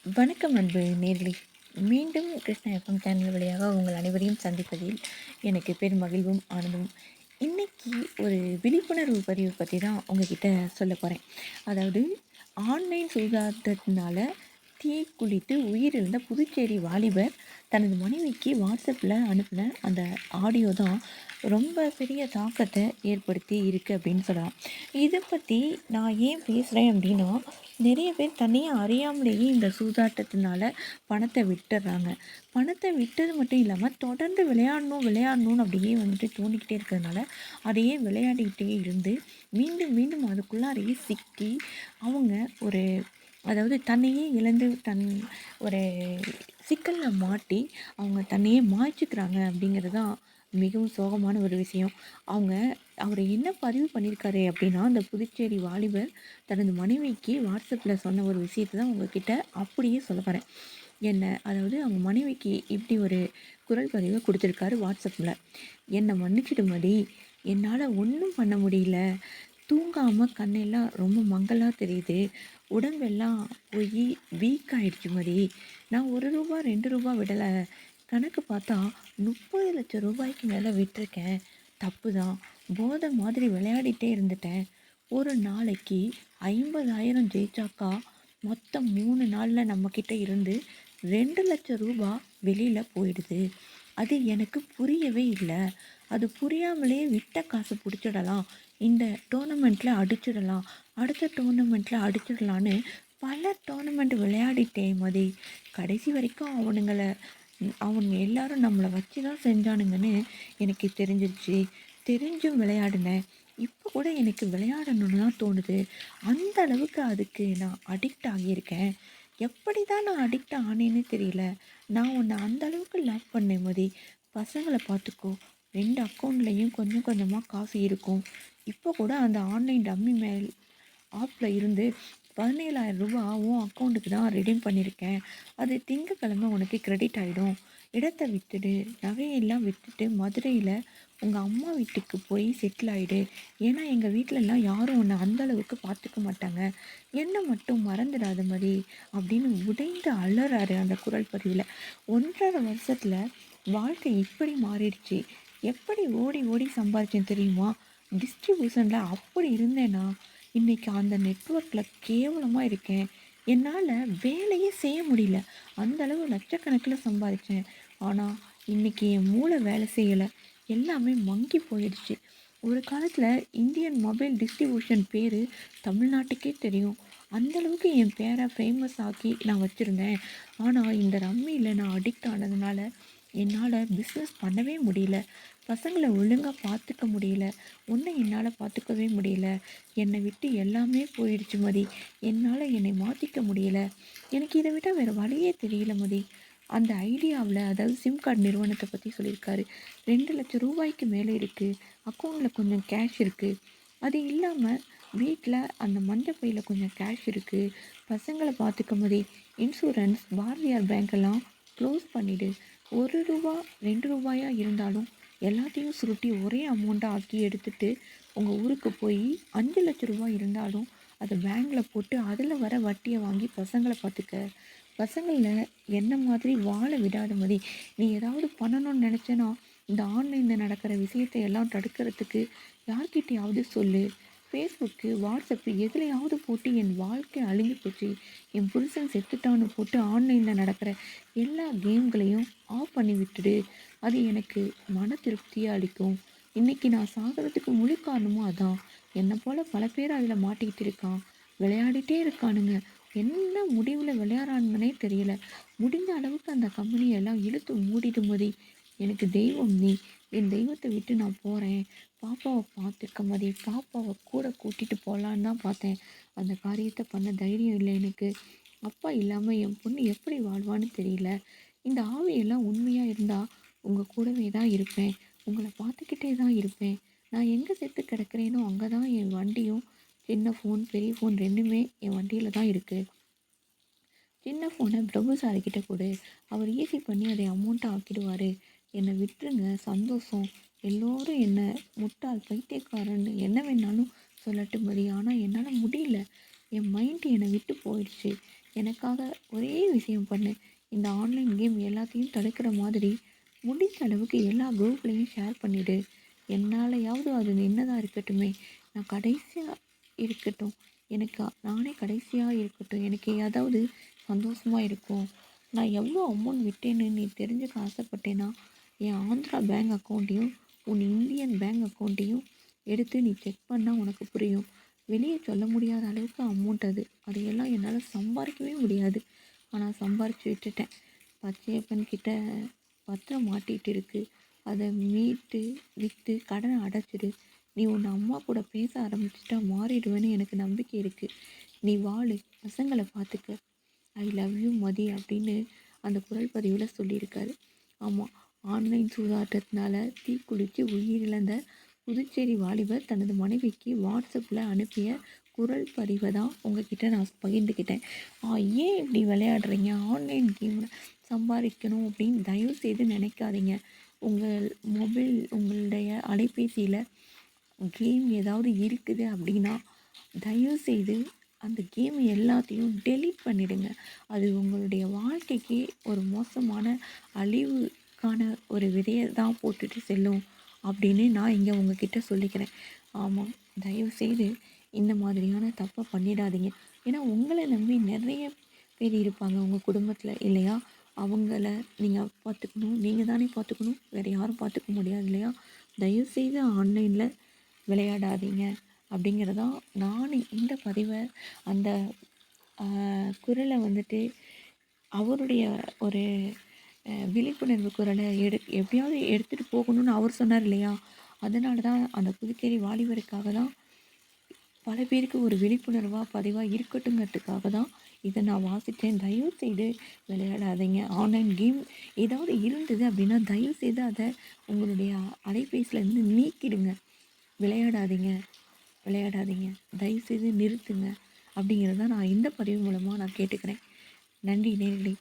வணக்கம் அன்பு நேர்களே. மீண்டும் கிருஷ்ணா எஃப்எம் சேனல் வழியாக உங்கள் அனைவரையும் சந்திப்பதில் எனக்கு பெரும் மகிழ்வும் ஆனந்தமும். இன்னைக்கு ஒரு விழிப்புணர்வு பதிவு பற்றி தான் உங்ககிட்ட சொல்ல போகிறேன். அதாவது ஆன்லைன் சூதாட்டத்தினால தீக்குளித்து உயிரிழந்த புதுச்சேரி வாலிபர் தனது மனைவிக்கு வாட்ஸ்அப்பில் அனுப்பின அந்த ஆடியோ தான் ரொம்ப பெரிய தாக்கத்தை ஏற்படுத்தி இருக்குது அப்படின்னு சொல்லலாம். இதை பற்றி நான் ஏன் பேசுகிறேன் அப்படின்னா, நிறைய பேர் தன்னையே அறியாமலேயே இந்த சூதாட்டத்தினால பணத்தை விட்டுடுறாங்க. பணத்தை விட்டது மட்டும் இல்லாமல் தொடர்ந்து விளையாடணும் விளையாடணும்னு அப்படியே வந்துட்டு தோணிக்கிட்டே இருக்கிறதுனால அதையே விளையாடிக்கிட்டே இருந்து மீண்டும் மீண்டும் அதுக்குள்ளாரையே சிக்கி அவங்க ஒரு அதாவது தன்னையே இழந்து ஒரு சிக்கலில் மாட்டி அவங்க தன்னையே மாய்ச்சிக்கிறாங்க அப்படிங்கிறது தான் மிகவும் சோகமான ஒரு விஷயம். அவர் என்ன பதிவு பண்ணியிருக்காரு அப்படின்னா, அந்த புதுச்சேரி வாலிபர் தனது மனைவிக்கு வாட்ஸ்அப்பில் சொன்ன ஒரு விஷயத்தை தான் உங்ககிட்ட அப்படியே சொல்ல போகிறேன். அதாவது அவங்க மனைவிக்கு இப்படி ஒரு குரல் பதிவை கொடுத்துருக்காரு வாட்ஸ்அப்பில். என்னை மன்னிச்சிடுமடி, என்னால் ஒன்றும் பண்ண முடியல, தூங்காமல் கண்ணெல்லாம் ரொம்ப மங்கலாக தெரியுது, உடம்பெல்லாம் போய் வீக் ஆகிடுச்சு மதி, நான் ரூ. 1 ரூ. 2 விடலை, கணக்கு பார்த்தா 30,00,000 ரூபாய்க்கு மேலே விட்டிருக்கேன், தப்பு தான், போதை மாதிரி விளையாடிட்டே இருந்துட்டேன், ஒரு நாளைக்கு 50,000 ஜெயிச்சாக்கா மொத்தம் 3 நாளில் நம்மக்கிட்ட இருந்து 2,00,000 ரூபா வெளியில் போயிடுது. அது எனக்கு புரியவே இல்லை, அது புரியாமலே விட்ட காசு பிடிச்சிடலாம், இந்த டோர்னமெண்ட்டில் அடிச்சிடலாம், அடுத்த டோர்னமெண்ட்டில் அடிச்சிடலான்னு பல டோர்னமெண்ட் விளையாடிட்டேன் மதி, கடைசி வரைக்கும் அவனுங்க எல்லாரும் நம்மளை வச்சு தான் செஞ்சானுங்கன்னு எனக்கு தெரிஞ்சிருச்சு, தெரிஞ்சும் விளையாடினேன், இப்போ கூட எனக்கு விளையாடணும்னு தான் தோணுது, அந்த அளவுக்கு அதுக்கு நான் அடிக்ட் ஆகியிருக்கேன், எப்படி தான் நான் அடிக்ட் ஆனேன்னு தெரியல, நான் உன்னை அந்த அளவுக்கு லவ் பண்ணேன் மதி, பசங்களை பார்த்துக்கோ, 2 அக்கௌண்ட்லேயும் கொஞ்சம் கொஞ்சமாக காசு இருக்கும், இப்போ கூட அந்த ஆன்லைன் டம்மி ஆப்பில் இருந்து 17,000 ரூபா உன் அக்கௌண்ட்டுக்கு தான் ரெடீம் பண்ணியிருக்கேன், அது திங்கக்கிழமை உனக்கு கிரெடிட் ஆகிடும், இடத்த விற்றுடு, நகையெல்லாம் விற்றுட்டு மதுரையில் உங்கள் அம்மா வீட்டுக்கு போய் செட்டில் ஆகிடு, ஏன்னா எங்கள் வீட்டிலலாம் யாரும் உன்னை அந்தளவுக்கு பார்த்துக்க மாட்டாங்க, என்னை மட்டும் மறந்துடாத மாதிரி அப்படின்னு உடைந்து அலறாரு அந்த குரல் பதிவில். 1.5 வருஷத்தில் வாழ்க்கை இப்படி மாறிடுச்சு, எப்படி ஓடி ஓடி சம்பாதிச்சேன் தெரியுமா, டிஸ்ட்ரிபியூஷனில் அப்படி இருந்தேன்னா இன்றைக்கி அந்த நெட்ஒர்க்கில் கேவலமாக இருக்கேன், என்னால் வேலையே செய்ய முடியல, அந்தளவு லட்சக்கணக்கில் சம்பாதிச்சேன், ஆனால் இன்றைக்கி என் மூளை வேலை செய்யலை, எல்லாமே மங்கி போயிடுச்சு, ஒரு காலத்தில் இந்தியன் மொபைல் டிஸ்ட்ரிபியூஷன் பேர் தமிழ்நாட்டுக்கே தெரியும், அந்தளவுக்கு என் பேரை ஃபேமஸ் ஆக்கி நான் வச்சுருந்தேன், ஆனால் இந்த ரம்மியில் நான் அடிக்ட் ஆனதுனால என்னால் பிஸ்னஸ் பண்ணவே முடியல, பசங்களை ஒழுங்காக பார்த்துக்க முடியல, ஒன்றை என்னால் பார்த்துக்கவே முடியல, என்னை விட்டு எல்லாமே போயிடுச்சு மதி, என்னால் என்னை மாற்றிக்க முடியல, எனக்கு இதை விட வேறு வழியே தெரியல மதி. அந்த ஐடியாவில் அதாவது சிம் கார்டு நிறுவனத்தை பற்றி சொல்லியிருக்காரு. 2,00,000 ரூபாய்க்கு மேலே இருக்குது, அக்கௌண்ட்டில் கொஞ்சம் கேஷ் இருக்குது, அது இல்லாமல் வீட்டில் அந்த மஞ்சள் பையில் கொஞ்சம் கேஷ் இருக்குது, பசங்களை பார்த்துக்க மதி, இன்சூரன்ஸ் பாரதியார் பேங்க்கெல்லாம் க்ளோஸ் பண்ணிவிடு, ரூபா 2 ரூபாயாக இருந்தாலும் எல்லாத்தையும் சுருட்டி ஒரே அமௌண்ட்டாக ஆக்கி எடுத்துகிட்டு உங்கள் ஊருக்கு போய் 5,00,000 ரூபாய் இருந்தாலும் அதை பேங்கில் போட்டு அதில் வர வட்டியை வாங்கி பசங்களை பார்த்துக்க, பசங்களில் என்ன மாதிரி வாழ விடாத மாதிரி, நீ ஏதாவது பண்ணணும்னு நினச்சேன்னா இந்த ஆன்லைனில் நடக்கிற விஷயத்தை எல்லாம் தடுக்கிறதுக்கு யார்கிட்டையாவது சொல்லு, ஃபேஸ்புக்கு வாட்ஸ்அப்பு எதுலையாவது போட்டு என் வாழ்க்கை அழிஞ்சு போச்சு, என் புருஷன் செத்துட்டான்னு போட்டு ஆன்லைனில் நடக்கிற எல்லா கேம்களையும் ஆஃப் பண்ணி விட்டுடு, அது எனக்கு மன திருப்தியாக அளிக்கும், இன்றைக்கி நான் சாகிறதுக்கு முழு காரணமும் அதான், என்னை போல் பல பேர் அதில் மாட்டிக்கிட்டு இருக்கான், விளையாடிட்டே இருக்கானுங்க, என்ன முடிவில் விளையாடுறானுங்கன்னே தெரியல, முடிஞ்ச அளவுக்கு அந்த கம்பெனியெல்லாம் இழுத்து மூடிடுமதி, எனக்கு தெய்வம் நீ, என் தெய்வத்தை விட்டு நான் போகிறேன், பாப்பாவை பார்த்துக்க மதி, பாப்பாவை கூட கூட்டிகிட்டு போகலான்னு தான் பார்த்தேன், அந்த காரியத்தை பண்ண தைரியம் இல்லை எனக்கு, அப்பா இல்லாமல் என் பொண்ணு எப்படி வாழ்வான்னு தெரியல, இந்த ஆவியெல்லாம் உண்மையாக இருந்தால் உங்கள் கூடவே தான் இருப்பேன், உங்களை பார்த்துக்கிட்டே தான் இருப்பேன், நான் எங்கே செத்து கிடக்கிறேனோ அங்கே தான் என் வண்டியும், சின்ன ஃபோன் பெரிய ஃபோன் ரெண்டுமே என் வண்டியில் தான் இருக்குது, சின்ன ஃபோனை பிரபு சார்கிட்ட கொடு, அவர் ஈஸி பண்ணி அதை அமௌண்ட்டை ஆக்கிடுவார், என்னை விட்டுருங்க சந்தோஷம், எல்லோரும் என்னை முட்டாள் பைத்தியக்காரன்னு என்ன வேணாலும் சொல்லட்டும் மதி, ஆனால் என்னால் முடியல, என் மைண்டு என்னை விட்டு போயிடுச்சு, எனக்காக ஒரே விஷயம் பண்ணு. இந்த ஆன்லைன் கேம் எல்லாத்தையும் தடுக்கிற மாதிரி முடிந்த அளவுக்கு எல்லா குரூப்லேயும் ஷேர் பண்ணிவிடு. என்னாலயாவது அது என்னதான் இருக்கட்டுமே, நான் கடைசியாக இருக்கட்டும். எனக்கு நானே கடைசியாக இருக்கட்டும். எனக்கு ஏதாவது சந்தோஷமாக இருக்கும். நான் எவ்வளோ அமௌண்ட் விட்டேன்னு நீ தெரிஞ்சுக்க ஆசைப்பட்டேன்னா, என் ஆந்திரா பேங்க் அக்கௌண்ட்டையும் உன் இந்தியன் பேங்க் அக்கௌண்ட்டையும் எடுத்து நீ செக் பண்ணால் உனக்கு புரியும். வெளியே சொல்ல முடியாத அளவுக்கு அமௌண்ட் அது. அதையெல்லாம் என்னால் சம்பாதிக்கவே முடியாது. ஆனால் சம்பாரித்து விட்டுட்டேன். பச்சையப்பன் கிட்ட பத்திரம் மாட்டிகிட்டு இருக்கு. அதை மீட்டு விற்று கடனை அடைச்சிடு. நீ உன் அம்மா கூட பேச ஆரம்பிச்சிட்டா மாறிடுவேன்னு எனக்கு நம்பிக்கை இருக்குது. நீ வாழு, பசங்களை பார்த்துக்க. ஐ லவ் யூ மதி அப்படின்னு அந்த குரல் பதிவில் சொல்லியிருக்காரு. ஆமாம், ஆன்லைன் சூதாட்டத்தினால தீக்குளித்து உயிரிழந்த புதுச்சேரி வாலிபர் தனது மனைவிக்கு வாட்ஸ்அப்பில் அனுப்பிய குரல் பதிவை தான் உங்ககிட்ட நான் பகிர்ந்துக்கிட்டேன். ஏன் இப்படி விளையாடுறீங்க? ஆன்லைன் கேமில் சம்பாதிக்கணும் அப்படின்னு தயவு செய்து நினைக்காதீங்க. உங்கள் மொபைல் உங்களுடைய அலைபேசியில் கேம் ஏதாவது இருக்குது அப்படின்னா தயவுசெய்து அந்த கேம் எல்லாத்தையும் டெலீட் பண்ணிவிடுங்க. அது உங்களுடைய வாழ்க்கைக்கு ஒரு மோசமான அழிவுக்கான ஒரு விதையை தான் போட்டுட்டு செல்லும் அப்படின்னு நான் இங்கே உங்ககிட்ட சொல்லிக்கிறேன். ஆமாம், தயவுசெய்து இந்த மாதிரியான தப்பை பண்ணிடாதீங்க. ஏன்னா உங்களை நம்பி நிறைய பேர் இருப்பாங்க உங்கள் குடும்பத்தில் இல்லையா? அவங்கள நீங்கள் பார்த்துக்கணும். நீங்கள் தானே பார்த்துக்கணும். வேறு யாரும் பார்த்துக்க முடியாது இல்லையா? தயவுசெய்து ஆன்லைனில் விளையாடாதீங்க அப்படிங்கிறதான் நான் இந்த பதிவை அந்த குரலை வந்துட்டு அவருடைய ஒரு விழிப்புணர்வு குரலை எப்படியாவது எடுத்துகிட்டு போகணும்னு அவர் சொன்னார் இல்லையா? அதனால தான் அந்த புதுச்சேரி வாலிபருக்காக தான் பல பேருக்கு ஒரு விழிப்புணர்வாக பதிவாக இருக்கட்டுங்கிறதுக்காக தான் இதை நான் வாசித்தேன். தயவுசெய்து விளையாடாதீங்க. ஆன்லைன் கேம் ஏதாவது இருந்தது அப்படின்னா தயவுசெய்து அதை உங்களுடைய அலைபேசியிலேருந்து நீக்கிடுங்க. விளையாடாதீங்க, விளையாடாதீங்க. தயவுசெய்து நிறுத்துங்க அப்படிங்கிறத நான் இந்த பதிவு மூலமாக நான் கேட்டுக்கிறேன். நன்றி நேயர்களே.